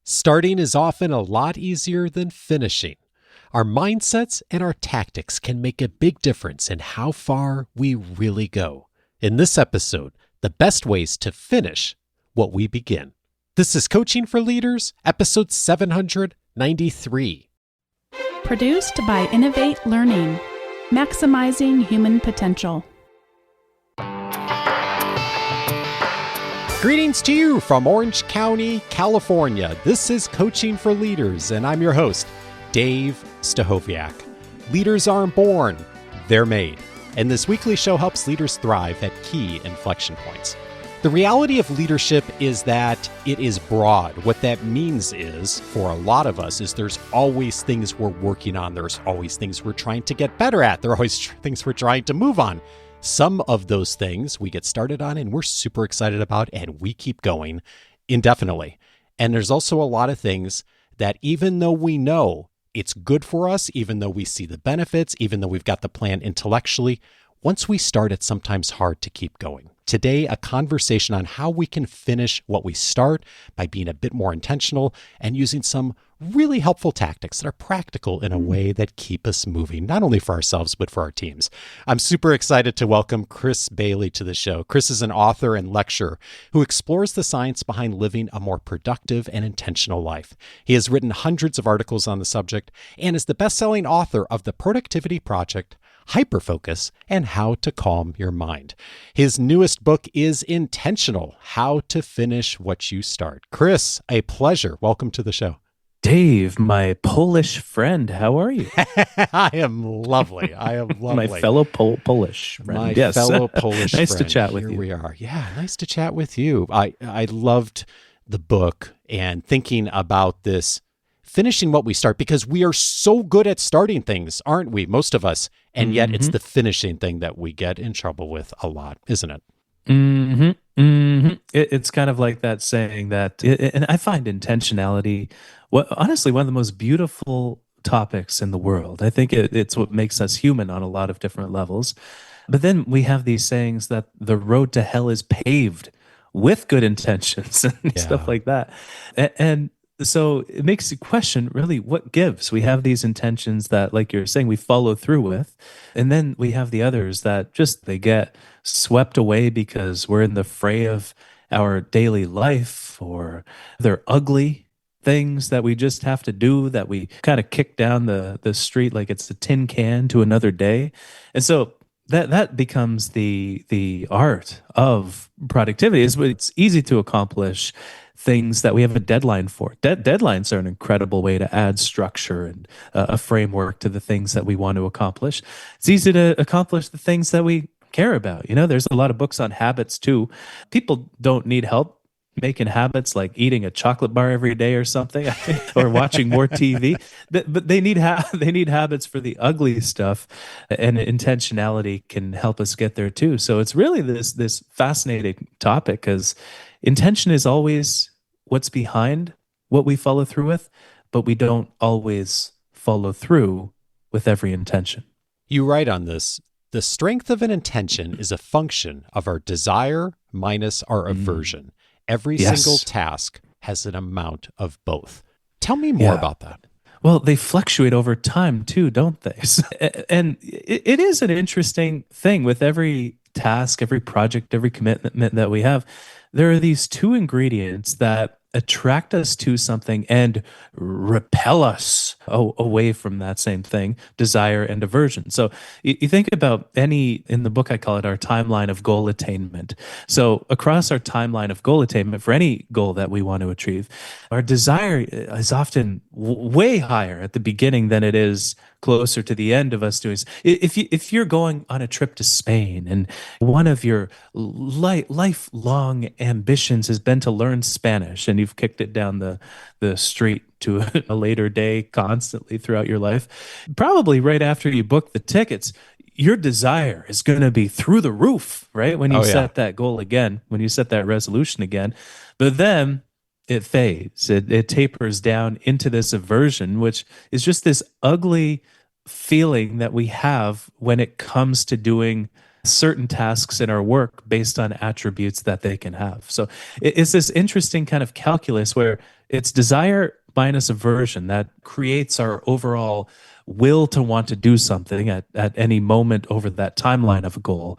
Starting is often a lot easier than finishing. Our mindsets and our tactics can make a big difference in how far we really go. In this episode, the best ways to finish what we begin. This is Coaching for Leaders, episode 793. Produced by Innovate Learning, maximizing human potential. Greetings to you from Orange County, California. This is Coaching for Leaders, and I'm your host, Dave Stachowiak. Leaders aren't born, they're made. And this weekly show helps leaders thrive at key inflection points. The reality of leadership is that it is broad. What that means is, for a lot of us, is there's always things we're working on. There's always things we're trying to get better at. There are always things we're trying to move on. Some of those things we get started on and we're super excited about, and we keep going indefinitely. And there's also a lot of things that even though we know it's good for us, even though we see the benefits, even though we've got the plan intellectually, once we start, it's sometimes hard to keep going. Today, a conversation on how we can finish what we start by being a bit more intentional and using some really helpful tactics that are practical in a way that keep us moving, not only for ourselves, but for our teams. I'm super excited to welcome Chris Bailey to the show. Chris is an author and lecturer who explores the science behind living a more productive and intentional life. He has written hundreds of articles on the subject and is the best-selling author of The Productivity Project, Hyperfocus, and How to Calm Your Mind. His newest book is Intentional: How to Finish What You Start. Chris, a pleasure. Welcome to the show. Dave, my Polish friend, how are you? I am lovely. My fellow Polish friend. My fellow Polish nice friend. to chat with you. Here we are. Yeah, nice to chat with you. I loved the book and thinking about this finishing what we start, because we are so good at starting things, aren't we? Most of us. And yet it's the finishing thing that we get in trouble with a lot, isn't it? It's kind of like that saying that, and I find intentionality, honestly, one of the most beautiful topics in the world. I think it's what makes us human on a lot of different levels. But then we have these sayings that the road to hell is paved with good intentions and stuff like that. And so it makes you question, really, what gives? We have these intentions that, like you're saying, we follow through with, and then we have the others that just, they get swept away because we're in the fray of our daily life, or they're ugly things that we just have to do, that we kind of kick down the street like it's a tin can to another day. And so that becomes the art of productivity. It's easy to accomplish things that we have a deadline for. Deadlines are an incredible way to add structure and a framework to the things that we want to accomplish. It's easy to accomplish the things that we care about. You know, there's a lot of books on habits too. People don't need help making habits like eating a chocolate bar every day or something, or watching more TV. But they need habits for the ugly stuff, and intentionality can help us get there too. So it's really this fascinating topic, because intention is always what's behind what we follow through with, but we don't always follow through with every intention. You write on this: the strength of an intention is a function of our desire minus our aversion. Every single task has an amount of both. Tell me more about that. Well, they fluctuate over time too, don't they? And it is an interesting thing with every task, every project, every commitment that we have. There are these two ingredients that attract us to something and repel us away from that same thing: desire and aversion. So you think about in the book, I call it our timeline of goal attainment. So across our timeline of goal attainment for any goal that we want to achieve, our desire is often way higher at the beginning than it is closer to the end of us doing. If you're going on a trip to Spain and one of your lifelong ambitions has been to learn Spanish, and you've kicked it down the street to a later day constantly throughout your life, probably right after you book the tickets, your desire is going to be through the roof, right? When you set that goal again, when you set that resolution again. But then it fades. It tapers down into this aversion, which is just this ugly feeling that we have when it comes to doing certain tasks in our work based on attributes that they can have. So it's this interesting kind of calculus where It's desire minus aversion that creates our overall will to want to do something at any moment over that timeline of a goal.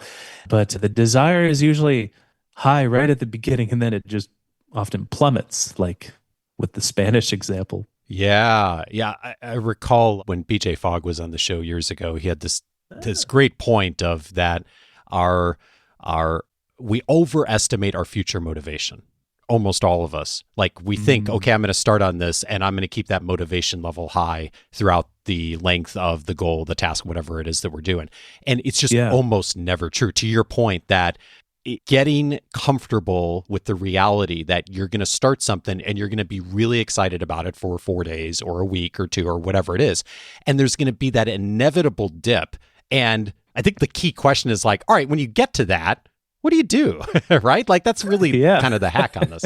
But the desire is usually high right at the beginning, and then it just often plummets, like with the Spanish example. Yeah, yeah. I recall when BJ Fogg was on the show years ago, he had this great point of that our we overestimate our future motivation. Almost all of us. Like we think, okay, I'm going to start on this and I'm going to keep that motivation level high throughout the length of the goal, the task, whatever it is that we're doing. And it's just almost never true. To your point that getting comfortable with the reality that you're going to start something and you're going to be really excited about it for 4 days or a week or two or whatever it is. And there's going to be that inevitable dip. And I think the key question is like, all right, when you get to that, what do you do? Right? Like that's really kind of the hack on this.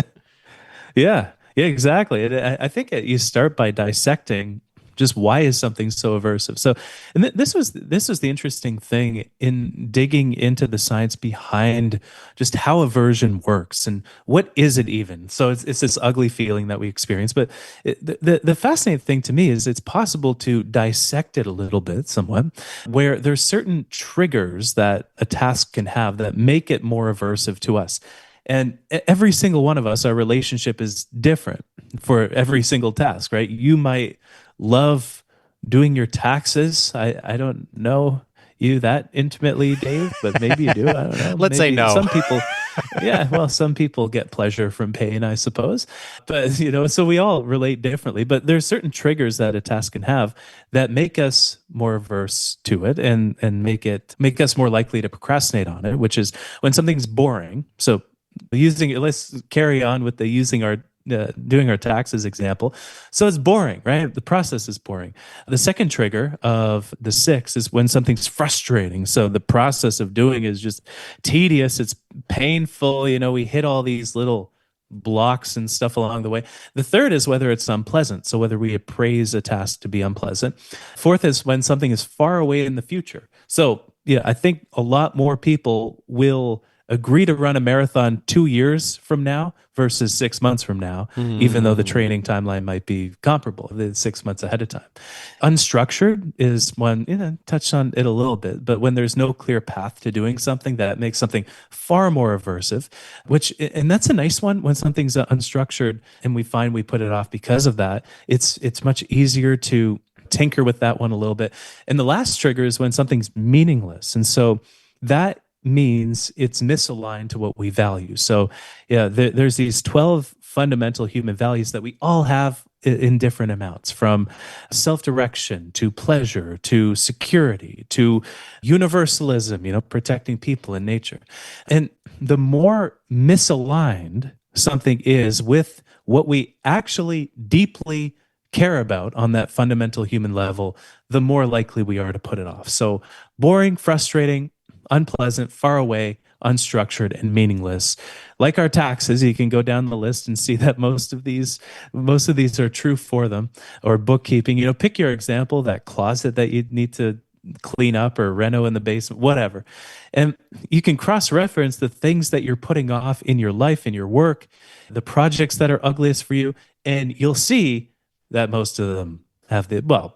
Yeah, exactly. I think you start by dissecting just why is something so aversive. So, and this was the interesting thing in digging into the science behind just how aversion works and what is it even. So it's this ugly feeling that we experience. But the fascinating thing to me is it's possible to dissect it a little bit, somewhat, where there's certain triggers that a task can have that make it more aversive to us. And every single one of us, our relationship is different for every single task, right? You might love doing your taxes. I don't know you that intimately, Dave, but maybe you do. I don't know. Let's say no. Some people, some people get pleasure from pain, I suppose. But, so we all relate differently. But there's certain triggers that a task can have that make us more averse to it and make us more likely to procrastinate on it, which is when something's boring. So let's carry on with the doing our taxes example. So it's boring, right? The process is boring. The second trigger of the 6 is when something's frustrating. So the process of doing is just tedious. It's painful. We hit all these little blocks and stuff along the way. The third is whether it's unpleasant. So whether we appraise a task to be unpleasant. Fourth is when something is far away in the future. So I think a lot more people will agree to run a marathon 2 years from now versus 6 months from now, even though the training timeline might be comparable, 6 months ahead of time. Unstructured is one, touched on it a little bit, but when there's no clear path to doing something, that makes something far more aversive, and that's a nice one when something's unstructured and we find we put it off because of that. It's much easier to tinker with that one a little bit. And the last trigger is when something's meaningless. And so that means it's misaligned to what we value. So there's these 12 fundamental human values that we all have in different amounts, from self-direction to pleasure to security to universalism, protecting people and nature. And the more misaligned something is with what we actually deeply care about on that fundamental human level, the more likely we are to put it off. So boring, frustrating, unpleasant, far away, unstructured, and meaningless. Like our taxes, you can go down the list and see that most of these are true for them. Or bookkeeping, pick your example, that closet that you need to clean up, or reno in the basement, whatever. And you can cross-reference the things that you're putting off in your life, in your work, the projects that are ugliest for you, and you'll see that most of them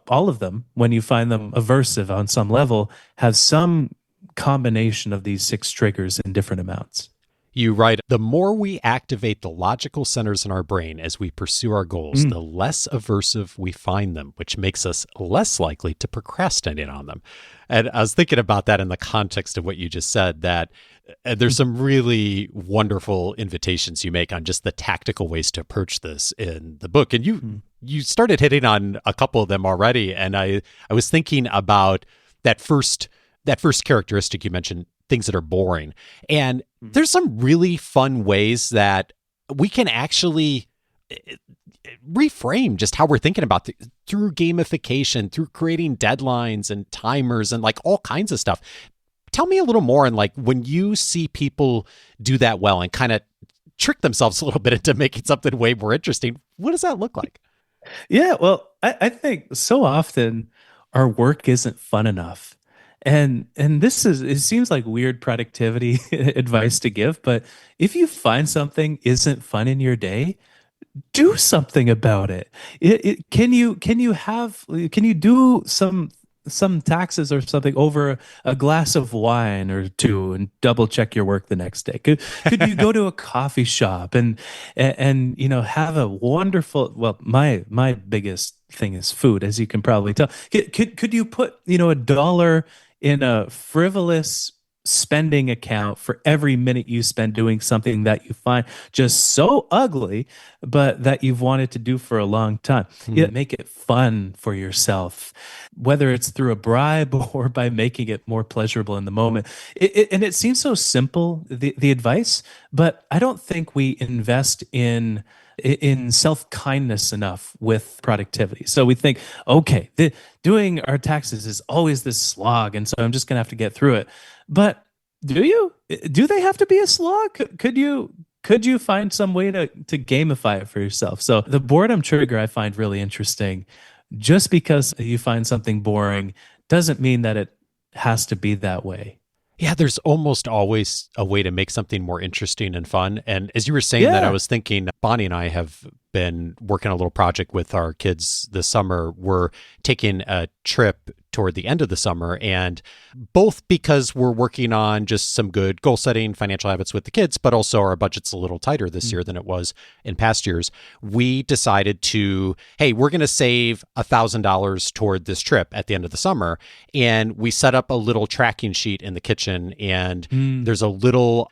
all of them, when you find them aversive on some level, have some combination of these 6 triggers in different amounts. You write, the more we activate the logical centers in our brain as we pursue our goals, the less aversive we find them, which makes us less likely to procrastinate on them. And I was thinking about that in the context of what you just said, that there's some really wonderful invitations you make on just the tactical ways to approach this in the book. And you started hitting on a couple of them already. And I was thinking about that first characteristic you mentioned, things that are boring. And there's some really fun ways that we can actually reframe just how we're thinking about through gamification, through creating deadlines and timers and like all kinds of stuff. Tell me a little more on like when you see people do that well and kind of trick themselves a little bit into making something way more interesting. What does that look like? Yeah, well, I think so often our work isn't fun enough. And it seems like weird productivity advice to give, but if you find something isn't fun in your day, do something about it. Can you do some taxes or something over a glass of wine or two and double check your work the next day? Could you go to a coffee shop and have a wonderful, well, my biggest thing is food, as you can probably tell. Could you put, $1 in a frivolous spending account for every minute you spend doing something that you find just so ugly, but that you've wanted to do for a long time? Make it fun for yourself, whether it's through a bribe or by making it more pleasurable in the moment. And it seems so simple, the advice, but I don't think we invest in self-kindness enough with productivity. So we think, okay, doing our taxes is always this slog, and so I'm just going to have to get through it. But do they have to be a slog? Could you find some way to gamify it for yourself? So the boredom trigger I find really interesting. Just because you find something boring doesn't mean that it has to be that way. Yeah, there's almost always a way to make something more interesting and fun. And as you were saying that, I was thinking Bonnie and I have been working on a little project with our kids this summer. We're taking a trip toward the end of the summer, and both because we're working on just some good goal setting financial habits with the kids, but also our budget's a little tighter this year than it was in past years. We decided to, hey, we're going to save $1,000 toward this trip at the end of the summer. And we set up a little tracking sheet in the kitchen, and there's a little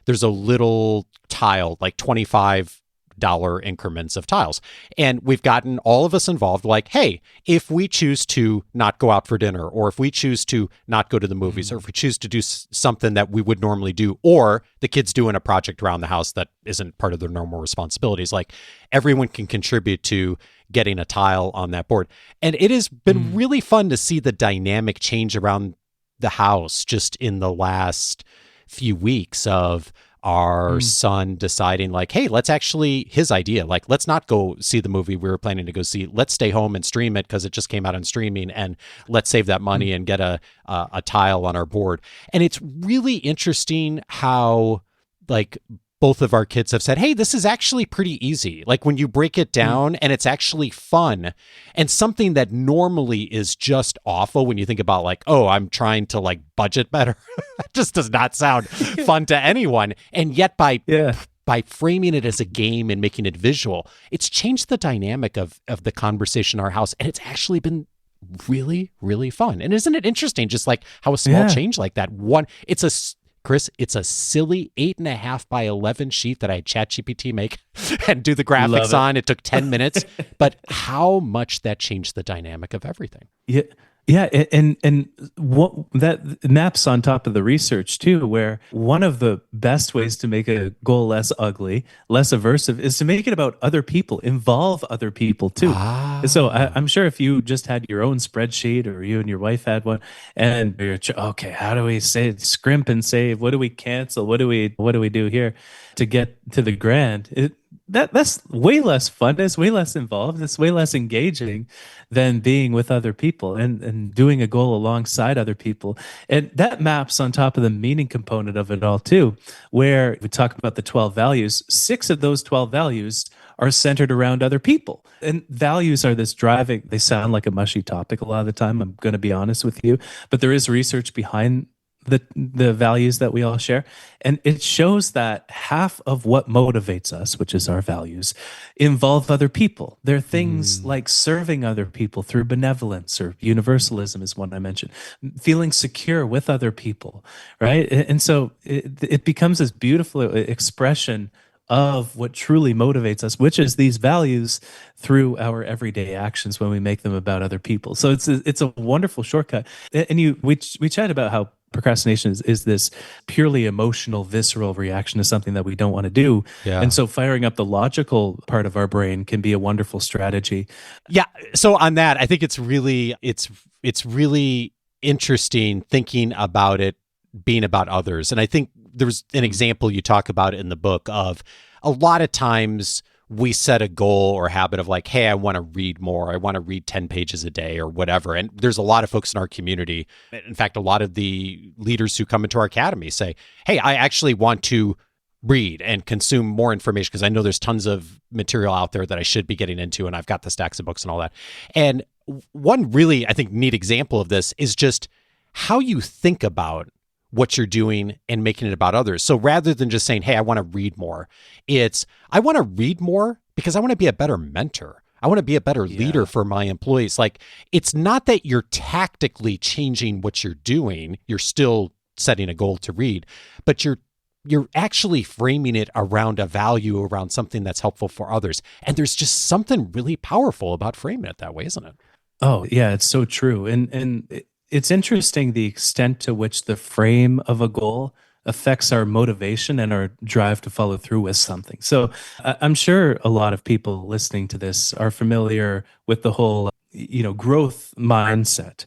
tile, like 25 dollar increments of tiles. And we've gotten all of us involved, like, hey, if we choose to not go out for dinner, or if we choose to not go to the movies, or if we choose to do something that we would normally do, or the kids doing a project around the house that isn't part of their normal responsibilities, like, everyone can contribute to getting a tile on that board. And it has been really fun to see the dynamic change around the house just in the last few weeks of our son deciding, like, hey, let's actually, his idea, like, let's not go see the movie we were planning to go see. Let's stay home and stream it because it just came out on streaming, and let's save that money and get a tile on our board. And it's really interesting how, like, both of our kids have said, hey, this is actually pretty easy. Like, when you break it down and it's actually fun, and something that normally is just awful when you think about, like, oh, I'm trying to, like, budget better. That just does not sound fun to anyone. And yet by framing it as a game and making it visual, it's changed the dynamic of the conversation in our house. And it's actually been really, really fun. And isn't it interesting just, like, how a small change like that, Chris, it's a silly 8.5 by 11 sheet that I had ChatGPT make and do the graphics on. It took 10 minutes, but how much that changed the dynamic of everything. Yeah. Yeah, and what that maps on top of the research too, where one of the best ways to make a goal less ugly, less aversive, is to make it about other people, involve other people too. So I'm sure if you just had your own spreadsheet, or you and your wife had one, and you're okay, how do we scrimp and save? What do we cancel? What do we do here to get to the grand? That's way less fun. It's way less involved. It's way less engaging than being with other people and doing a goal alongside other people. And that maps on top of the meaning component of it all too, where we talk about the 12 values. 6 of those 12 values are centered around other people. And values are this driving, they sound like a mushy topic a lot of the time, I'm going to be honest with you, but there is research behind the values that we all share. And it shows that half of what motivates us, which is our values, involve other people. They're things like serving other people through benevolence, or universalism is one I mentioned, feeling secure with other people, right? And so it becomes this beautiful expression of what truly motivates us, which is these values through our everyday actions when we make them about other people. So it's a wonderful shortcut. And we chat about how procrastination is this purely emotional, visceral reaction to something that we don't want to do. Yeah. And so firing up the logical part of our brain can be a wonderful strategy. Yeah. So on that, I think it's really interesting thinking about it being about others. And I think there's an example you talk about in the book of a lot of times we set a goal or habit of, like, hey, I want to read more. I want to read 10 pages a day or whatever. And there's a lot of folks in our community. In fact, a lot of the leaders who come into our academy say, hey, I actually want to read and consume more information, because I know there's tons of material out there that I should be getting into, and I've got the stacks of books and all that. And one really, I think, neat example of this is just how you think about what you're doing and making it about others. So rather than just saying, hey, I want to read more, it's, I want to read more because I want to be a better mentor. I want to be a better leader for my employees. Like, it's not that you're tactically changing what you're doing. You're still setting a goal to read, but you're actually framing it around a value, around something that's helpful for others. And there's just something really powerful about framing it that way, isn't it? Oh, yeah, it's so true. It's interesting the extent to which the frame of a goal affects our motivation and our drive to follow through with something. So I'm sure a lot of people listening to this are familiar with the whole growth mindset.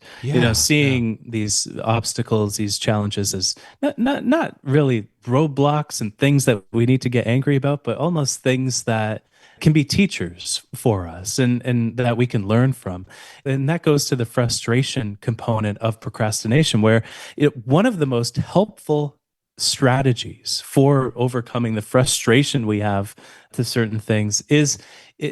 Seeing these obstacles, these challenges as not really roadblocks and things that we need to get angry about, but almost things that can be teachers for us and that we can learn from. And that goes to the frustration component of procrastination, where one of the most helpful strategies for overcoming the frustration we have to certain things is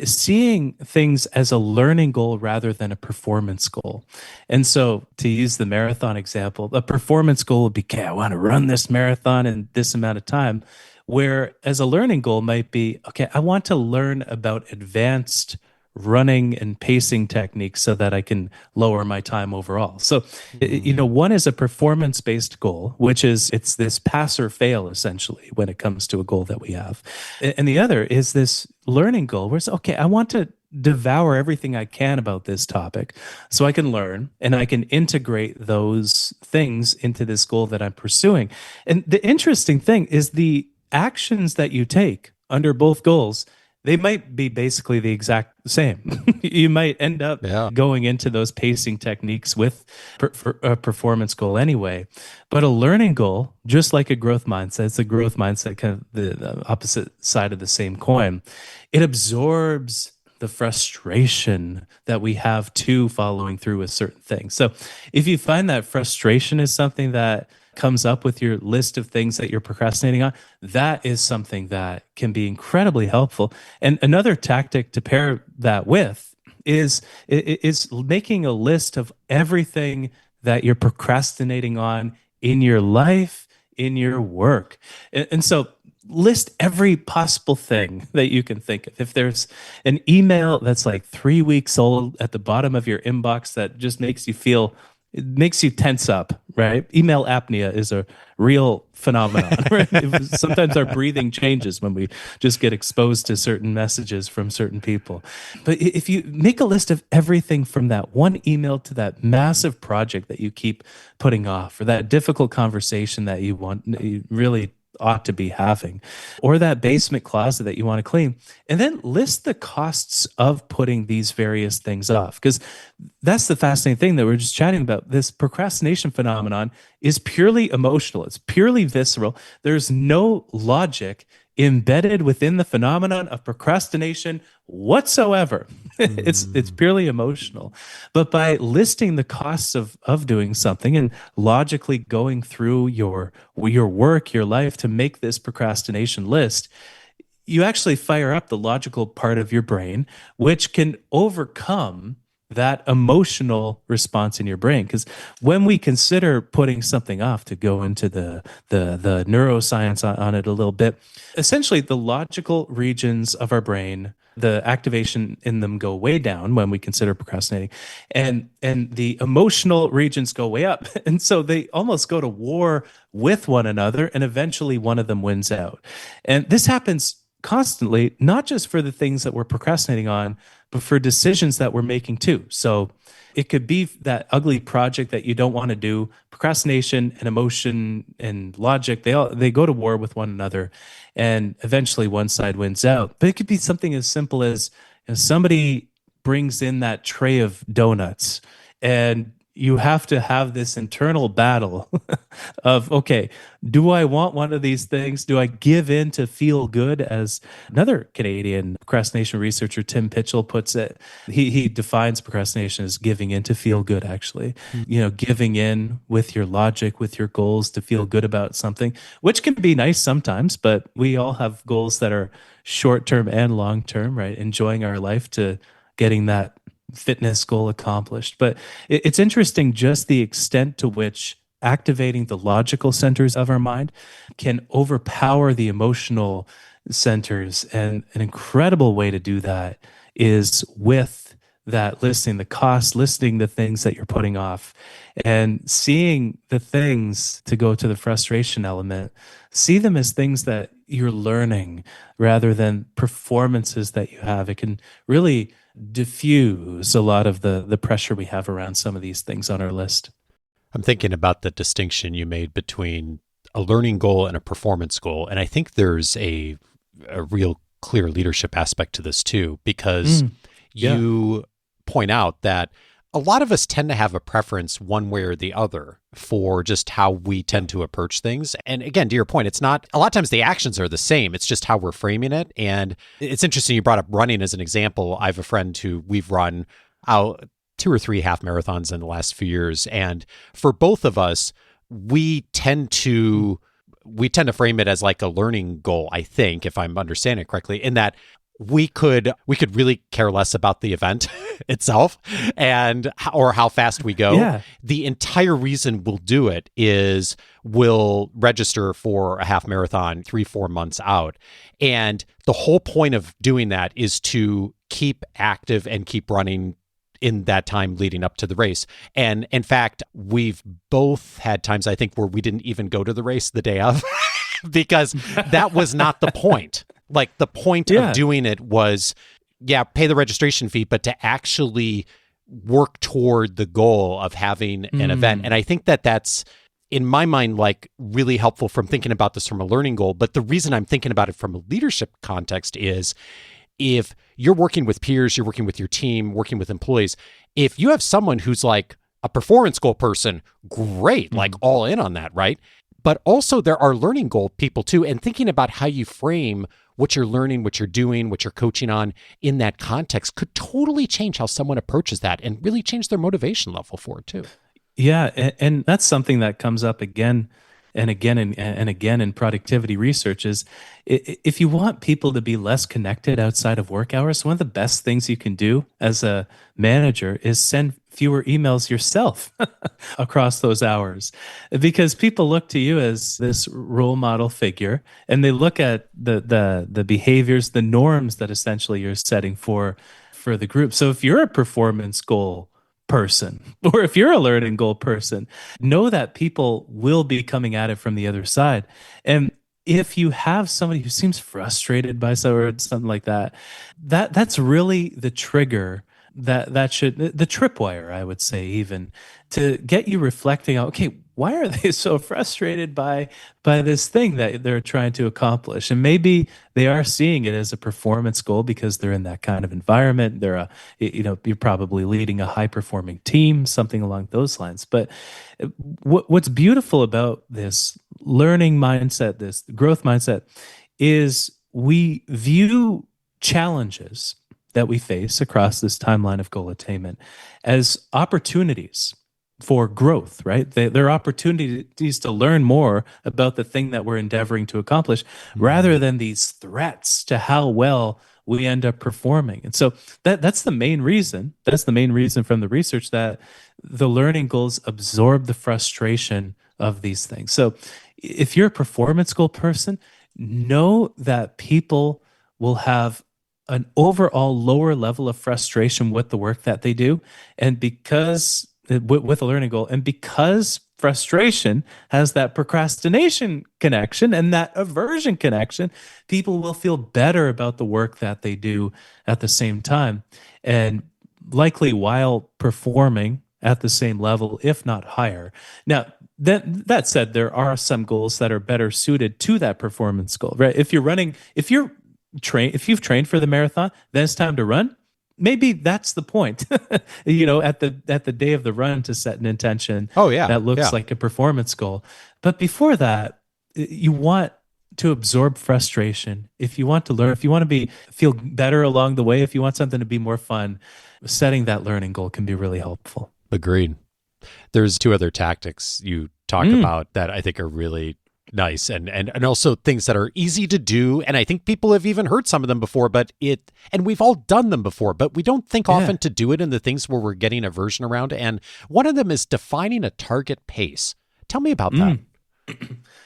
seeing things as a learning goal rather than a performance goal. And so, to use the marathon example, a performance goal would be, okay, I want to run this marathon in this amount of time. Whereas a learning goal might be, okay, I want to learn about advanced running and pacing techniques so that I can lower my time overall. So, one is a performance-based goal, which is, it's this pass or fail essentially when it comes to a goal that we have. And the other is this learning goal where it's, okay, I want to devour everything I can about this topic so I can learn and I can integrate those things into this goal that I'm pursuing. And the interesting thing is the actions that you take under both goals, they might be basically the exact same. You might end up going into those pacing techniques with a performance goal anyway. But a learning goal, just like a growth mindset, it's a growth mindset, kind of the opposite side of the same coin. It absorbs the frustration that we have to following through with certain things. So if you find that frustration is something that comes up with your list of things that you're procrastinating on, that is something that can be incredibly helpful. And another tactic to pair that with is making a list of everything that you're procrastinating on in your life, in your work. And so list every possible thing that you can think of. If there's an email that's like 3 weeks old at the bottom of your inbox that just makes you tense up, right? Email apnea is a real phenomenon, right? Sometimes our breathing changes when we just get exposed to certain messages from certain people. But if you make a list of everything from that one email to that massive project that you keep putting off, or that difficult conversation that you really ought to be having, or that basement closet that you want to clean, and then list the costs of putting these various things off. Because that's the fascinating thing that we're just chatting about. This procrastination phenomenon is purely emotional. It's purely visceral. There's no logic embedded within the phenomenon of procrastination whatsoever. It's purely emotional. But by listing the costs of doing something and logically going through your work, your life to make this procrastination list, you actually fire up the logical part of your brain, which can overcome that emotional response in your brain. Because when we consider putting something off, to go into the neuroscience on it a little bit, essentially the logical regions of our brain, the activation in them go way down when we consider procrastinating, and the emotional regions go way up. And so they almost go to war with one another, and eventually one of them wins out. And this happens constantly, not just for the things that we're procrastinating on, but for decisions that we're making too. So it could be that ugly project that you don't want to do. Procrastination and emotion and logic, they go to war with one another, and eventually one side wins out. But it could be something as simple as, somebody brings in that tray of donuts, and you have to have this internal battle of, okay, do I want one of these things? Do I give in to feel good? As another Canadian procrastination researcher, Tim Pitchell, puts it, he defines procrastination as giving in to feel good, actually. Giving in with your logic, with your goals to feel good about something, which can be nice sometimes, but we all have goals that are short term and long term, right? Enjoying our life to getting that fitness goal accomplished. But it's interesting just the extent to which activating the logical centers of our mind can overpower the emotional centers. And an incredible way to do that is with that listing the costs, listing the things that you're putting off, and seeing the things, to go to the frustration element, see them as things that you're learning rather than performances that you have. It can really diffuse a lot of the pressure we have around some of these things on our list. I'm thinking about the distinction you made between a learning goal and a performance goal. And I think there's a real clear leadership aspect to this too, because you point out that a lot of us tend to have a preference one way or the other for just how we tend to approach things. And again, to your point, it's not, a lot of times the actions are the same. It's just how we're framing it. And it's interesting you brought up running as an example. I have a friend who we've run out 2 or 3 half marathons in the last few years. And for both of us, we tend to frame it as like a learning goal, I think, if I'm understanding it correctly, in that we could really care less about the event itself or how fast we go. Yeah. The entire reason we'll do it is we'll register for a half marathon 3-4 months out. And the whole point of doing that is to keep active and keep running in that time leading up to the race. And in fact, we've both had times, I think, where we didn't even go to the race the day of because that was not the point. Like the point of doing it was, pay the registration fee, but to actually work toward the goal of having an event. And I think that that's, in my mind, like really helpful from thinking about this from a learning goal. But the reason I'm thinking about it from a leadership context is if you're working with peers, you're working with your team, working with employees, if you have someone who's like a performance goal person, great, like all in on that, right? But also there are learning goal people too, and thinking about how you frame what you're learning, what you're doing, what you're coaching on in that context could totally change how someone approaches that and really change their motivation level for it too. Yeah, and that's something that comes up again and again and again in productivity research is if you want people to be less connected outside of work hours, one of the best things you can do as a manager is send fewer emails yourself across those hours, because people look to you as this role model figure, and they look at the behaviors, the norms that essentially you're setting for the group. So if you're a performance goal person, or if you're a learning goal person, know that people will be coming at it from the other side. And if you have somebody who seems frustrated by something like that, that's really the trigger that should, the tripwire, I would say, even to get you reflecting on, okay, why are they so frustrated by this thing that they're trying to accomplish? And maybe they are seeing it as a performance goal because they're in that kind of environment. You're probably leading a high performing team, something along those lines. But what's beautiful about this learning mindset, this growth mindset, is we view challenges that we face across this timeline of goal attainment as opportunities for growth, right? They're opportunities to learn more about the thing that we're endeavoring to accomplish, rather than these threats to how well we end up performing. And so that's the main reason. That's the main reason from the research that the learning goals absorb the frustration of these things. So if you're a performance goal person, know that people will have an overall lower level of frustration with the work that they do. And because with a learning goal, and because frustration has that procrastination connection and that aversion connection, people will feel better about the work that they do at the same time, and likely while performing at the same level, if not higher. Now, that said, there are some goals that are better suited to that performance goal, right? If you've trained for the marathon, then it's time to run. maybe that's the point, at the day of the run to set an intention Oh, yeah. that looks Yeah. like a performance goal. But before that, you want to absorb frustration. If you want to learn, if you want to feel better along the way, if you want something to be more fun, setting that learning goal can be really helpful. Agreed. There's two other tactics you talk about that I think are really nice and also things that are easy to do. And I think people have even heard some of them before, and we've all done them before, but we don't think often to do it in the things where we're getting aversion around. And one of them is defining a target pace. Tell me about that.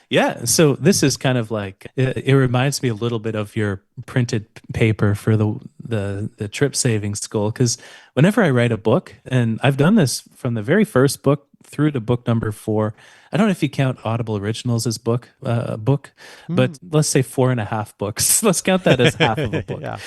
Yeah, so this is kind of like, it reminds me a little bit of your printed paper for the trip savings goal, because whenever I write a book, and I've done this from the very first book through to book number 4. I don't know if you count Audible Originals as book, but let's say 4.5 books. Let's count that as half of a book. Yeah.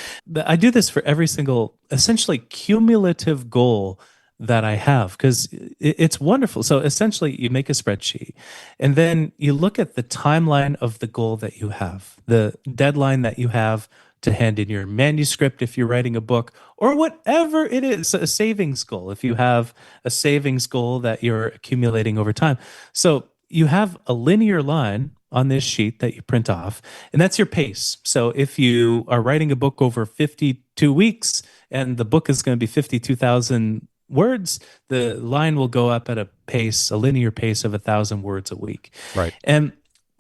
I do this for every single, essentially, cumulative goal that I have, because it's wonderful. So essentially, you make a spreadsheet, and then you look at the timeline of the goal that you have, the deadline that you have to hand in your manuscript if you're writing a book, or whatever it is, a savings goal, if you have a savings goal that you're accumulating over time. So you have a linear line on this sheet that you print off, and that's your pace. So if you are writing a book over 52 weeks and the book is going to be 52,000 words, the line will go up at a linear pace of 1,000 words a week. Right. And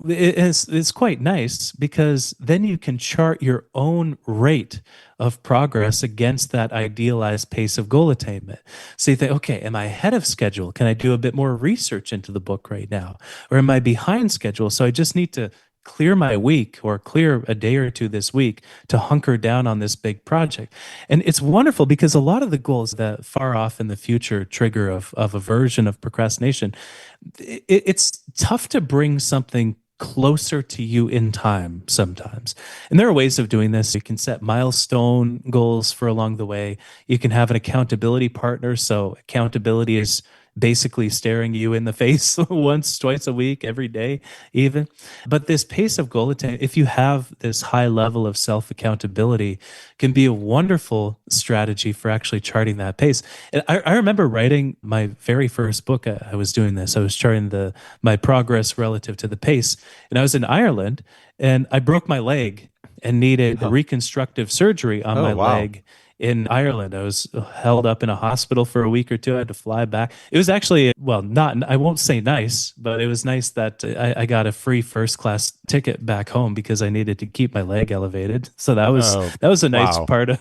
it's quite nice, because then you can chart your own rate of progress against that idealized pace of goal attainment. So you think, okay, am I ahead of schedule? Can I do a bit more research into the book right now? Or am I behind schedule? So I just need to clear my week, or clear a day or two this week to hunker down on this big project. And it's wonderful, because a lot of the goals that far off in the future trigger of aversion, of procrastination, it's tough to bring something closer to you in time sometimes. And there are ways of doing this. You can set milestone goals for along the way. You can have an accountability partner. So accountability is basically staring you in the face once, twice a week, every day, even. But this pace of goal attainment, if you have this high level of self-accountability, can be a wonderful strategy for actually charting that pace. And I remember writing my very first book. I was doing this. I was charting my progress relative to the pace. And I was in Ireland, and I broke my leg and needed reconstructive surgery on my leg in Ireland. I was held up in a hospital for a week or two. I had to fly back. It was actually, I won't say nice, but it was nice that I got a free first class ticket back home, because I needed to keep my leg elevated. So that was a nice part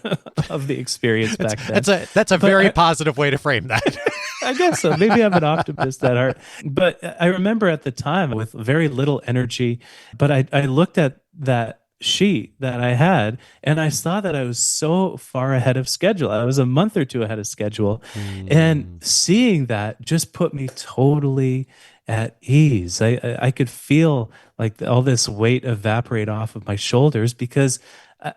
of the experience back then. That's a very positive way to frame that. I guess so. Maybe I'm an optimist at heart. But I remember at the time, with very little energy, but I looked at that sheet that I had, and I saw that I was so far ahead of schedule. I was a month or two ahead of schedule. And seeing that just put me totally at ease. I could feel like all this weight evaporate off of my shoulders, because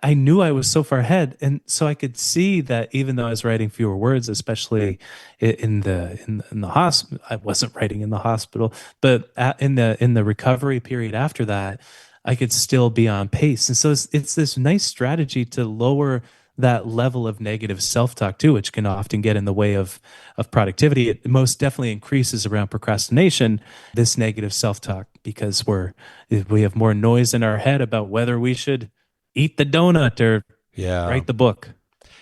I knew I was so far ahead. And so I could see that even though I was writing fewer words, especially in the hospital, I wasn't writing in the hospital, but in the recovery period after that, I could still be on pace. And so it's this nice strategy to lower that level of negative self-talk too, which can often get in the way of productivity. It most definitely increases around procrastination, this negative self-talk, because we have more noise in our head about whether we should eat the donut or write the book.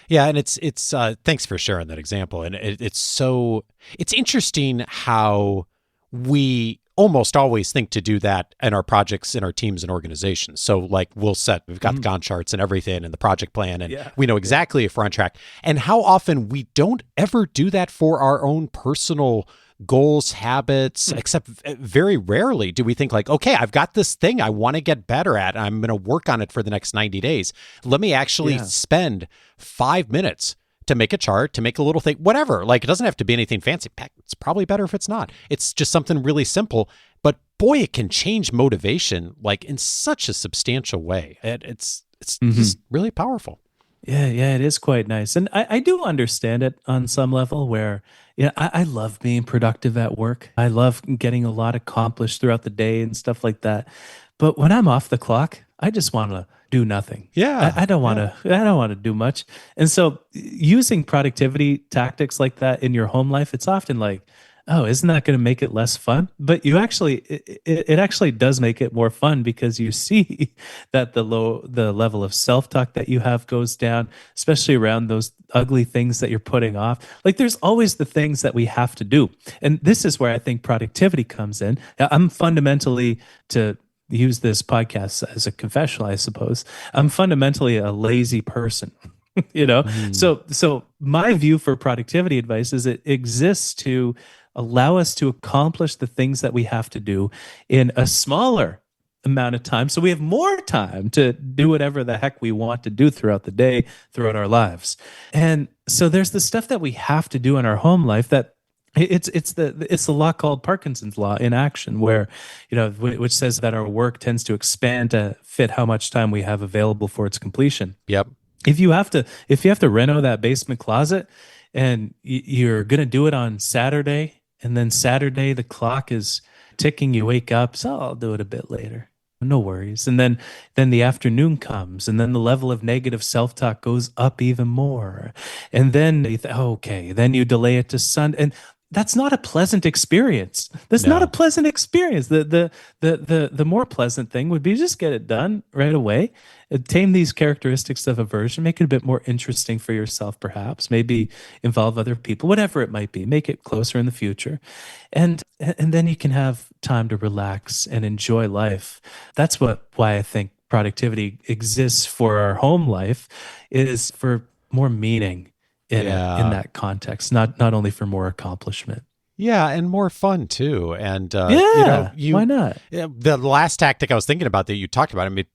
Yeah, and it's thanks for sharing that example. And it's interesting how we almost always think to do that in our projects, in our teams and organizations. So like we've got the Gantt charts and everything and the project plan, and we know exactly if we're on track. And how often we don't ever do that for our own personal goals, habits, except very rarely do we think like, okay, I've got this thing I want to get better at. I'm going to work on it for the next 90 days. Let me actually spend 5 minutes to make a chart, to make a little thing, whatever. Like, it doesn't have to be anything fancy. It's probably better if it's not. It's just something really simple. But boy, it can change motivation like in such a substantial way. It's just really powerful. Yeah, it is quite nice. And I do understand it on some level, where I love being productive at work. I love getting a lot accomplished throughout the day and stuff like that. But when I'm off the clock, I just want to do nothing. Yeah. I don't want to. I don't want to do much. And so, using productivity tactics like that in your home life, it's often like, oh, isn't that going to make it less fun? But it actually does make it more fun because you see that the level of self talk that you have goes down, especially around those ugly things that you're putting off. Like there's always the things that we have to do, and this is where I think productivity comes in. I'm fundamentally, to use this podcast as a confessional, I suppose, I'm fundamentally a lazy person. So my view for productivity advice is it exists to allow us to accomplish the things that we have to do in a smaller amount of time, so we have more time to do whatever the heck we want to do throughout the day, throughout our lives. And so there's the stuff that we have to do in our home life that it's the law called Parkinson's law in action, where which says that our work tends to expand to fit how much time we have available for its completion. Yep. If you have to reno that basement closet, and you're going to do it on Saturday, and then Saturday the clock is ticking, you wake up, so I'll do it a bit later. No worries. And then the afternoon comes, and then the level of negative self-talk goes up even more. And then then you delay it to Sunday. And that's not a pleasant experience. That's not a pleasant experience. The more pleasant thing would be just get it done right away. Tame these characteristics of aversion, make it a bit more interesting for yourself, perhaps. Maybe involve other people, whatever it might be. Make it closer in the future. And then you can have time to relax and enjoy life. That's why I think productivity exists for our home life, is for more meaning in that context, not only for more accomplishment. Yeah, and more fun too. And why not? The last tactic I was thinking about that you talked about, I mean,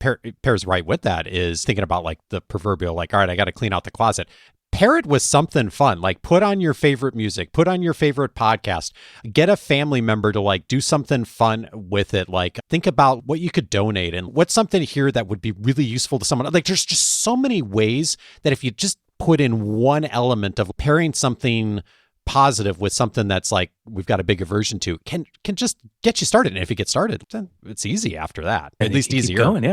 pairs right with that, is thinking about like the proverbial, like, all right, I got to clean out the closet. Pair it with something fun, like put on your favorite music, put on your favorite podcast, get a family member to like do something fun with it. Like think about what you could donate and what's something here that would be really useful to someone. Like there's just so many ways that if you just put in one element of pairing something positive with something that's like we've got a big aversion to, can just get you started. And if you get started, then it's easy after that. At least easier. Keep going,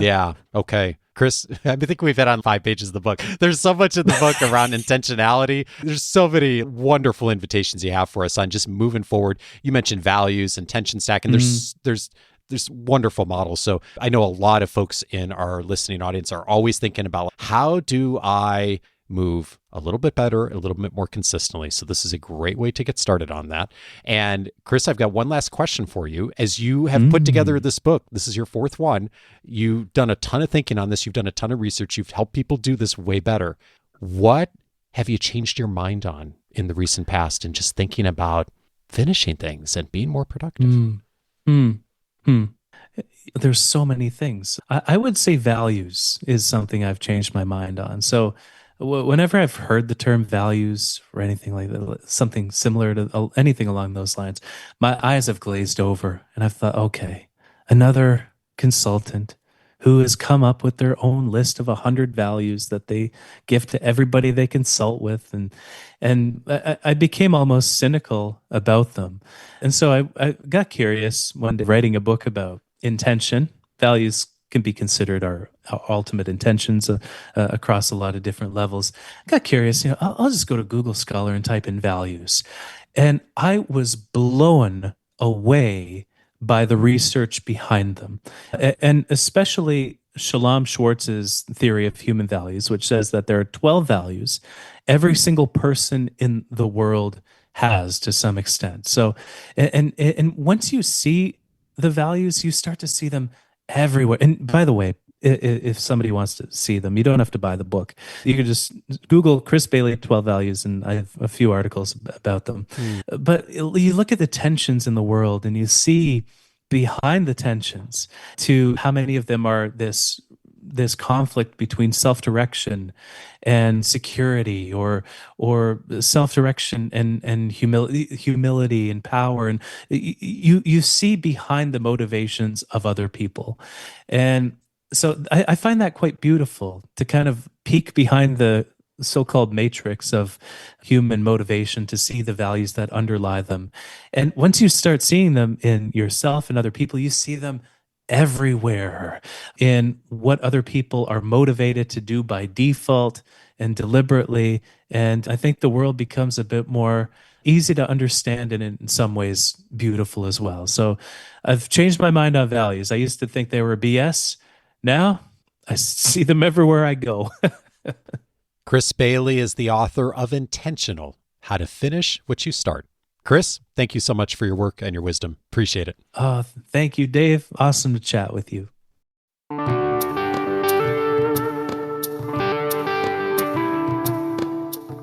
yeah. Okay. Chris, I think we've hit on 5 pages of the book. There's so much in the book around intentionality. There's so many wonderful invitations you have for us on just moving forward. You mentioned values and tension stack, and there's wonderful models. So I know a lot of folks in our listening audience are always thinking about, how do I move a little bit better, a little bit more consistently? So this is a great way to get started on that. And Chris, I've got one last question for you. As you have put together this book, this is your 4th one. You've done a ton of thinking on this. You've done a ton of research. You've helped people do this way better. What have you changed your mind on in the recent past and just thinking about finishing things and being more productive? There's so many things. I would say values is something I've changed my mind on. So whenever I've heard the term values or anything like that, something similar to anything along those lines, my eyes have glazed over, and I've thought, okay, another consultant who has come up with their own list of 100 values that they give to everybody they consult with. And I became almost cynical about them. And so I got curious one day, writing a book about intention. Values can be considered our ultimate intentions across a lot of different levels. I got curious, I'll just go to Google Scholar and type in values. And I was blown away by the research behind them. And especially Shalom Schwartz's theory of human values, which says that there are 12 values every single person in the world has to some extent. So, and once you see the values, you start to see them everywhere. And by the way, if somebody wants to see them, you don't have to buy the book. You can just Google Chris Bailey 12 values, and I have a few articles about them. But you look at the tensions in the world, and you see behind the tensions to how many of them are this conflict between self-direction and security, or self-direction and humility and power. And you see behind the motivations of other people. And so I find that quite beautiful, to kind of peek behind the so-called matrix of human motivation to see the values that underlie them. And once you start seeing them in yourself and other people, you see them everywhere in what other people are motivated to do by default and deliberately. And I think the world becomes a bit more easy to understand and in some ways beautiful as well. So I've changed my mind on values. I used to think they were BS. Now I see them everywhere I go. Chris Bailey is the author of Intentional: How to Finish What You Start. Chris, thank you so much for your work and your wisdom. Appreciate it. Thank you, Dave. Awesome to chat with you.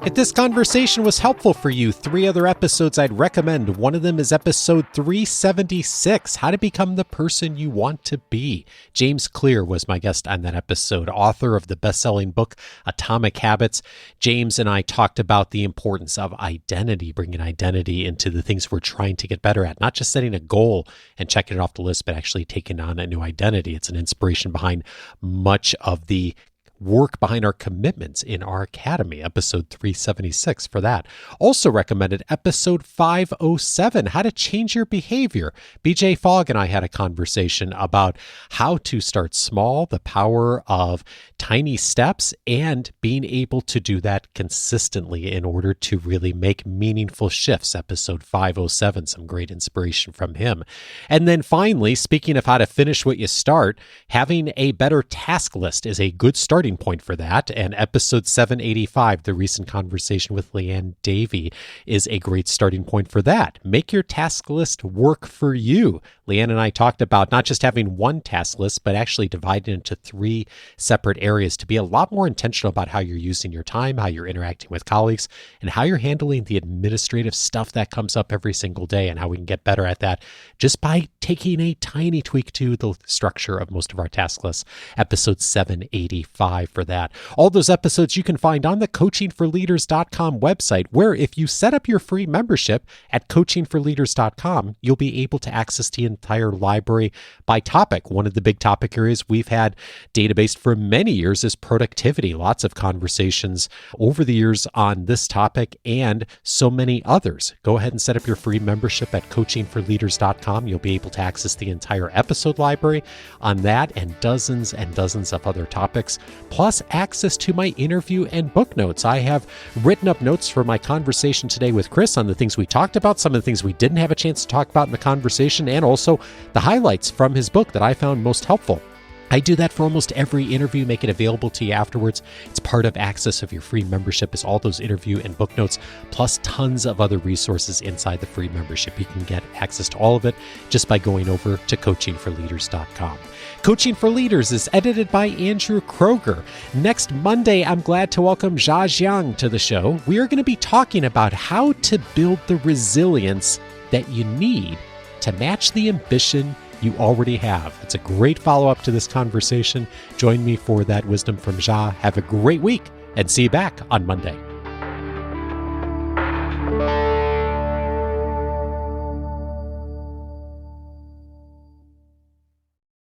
If this conversation was helpful for you, 3 other episodes I'd recommend. One of them is episode 376, How to Become the Person You Want to Be. James Clear was my guest on that episode, author of the best-selling book, Atomic Habits. James and I talked about the importance of identity, bringing identity into the things we're trying to get better at, not just setting a goal and checking it off the list, but actually taking on a new identity. It's an inspiration behind much of the work behind our commitments in our academy, episode 376 for that. Also recommended episode 507, How to Change Your Behavior. BJ Fogg and I had a conversation about how to start small, the power of tiny steps, and being able to do that consistently in order to really make meaningful shifts. Episode 507, some great inspiration from him. And then finally, speaking of how to finish what you start, having a better task list is a good starting point for that. And episode 785, the recent conversation with Leanne Davey, is a great starting point for that. Make your task list work for you. Leanne and I talked about not just having one task list, but actually dividing it into 3 separate areas to be a lot more intentional about how you're using your time, how you're interacting with colleagues, and how you're handling the administrative stuff that comes up every single day, and how we can get better at that just by taking a tiny tweak to the structure of most of our task lists. Episode 785 for that. All those episodes you can find on the coachingforleaders.com website, where if you set up your free membership at coachingforleaders.com, you'll be able to access the entire library by topic. One of the big topic areas we've had databased for many years is productivity. Lots of conversations over the years on this topic and so many others. Go ahead and set up your free membership at coachingforleaders.com. You'll be able to access the entire episode library on that and dozens of other topics, plus access to my interview and book notes. I have written up notes for my conversation today with Chris on the things we talked about, some of the things we didn't have a chance to talk about in the conversation, and also the highlights from his book that I found most helpful. I do that for almost every interview, make it available to you afterwards. It's part of access of your free membership is all those interview and book notes, plus tons of other resources inside the free membership. You can get access to all of it just by going over to coachingforleaders.com. Coaching for Leaders is edited by Andrew Kroger. Next Monday, I'm glad to welcome Jia Jiang to the show. We are going to be talking about how to build the resilience that you need to match the ambition you already have. It's a great follow-up to this conversation. Join me for that wisdom from Jia. Have a great week and see you back on Monday.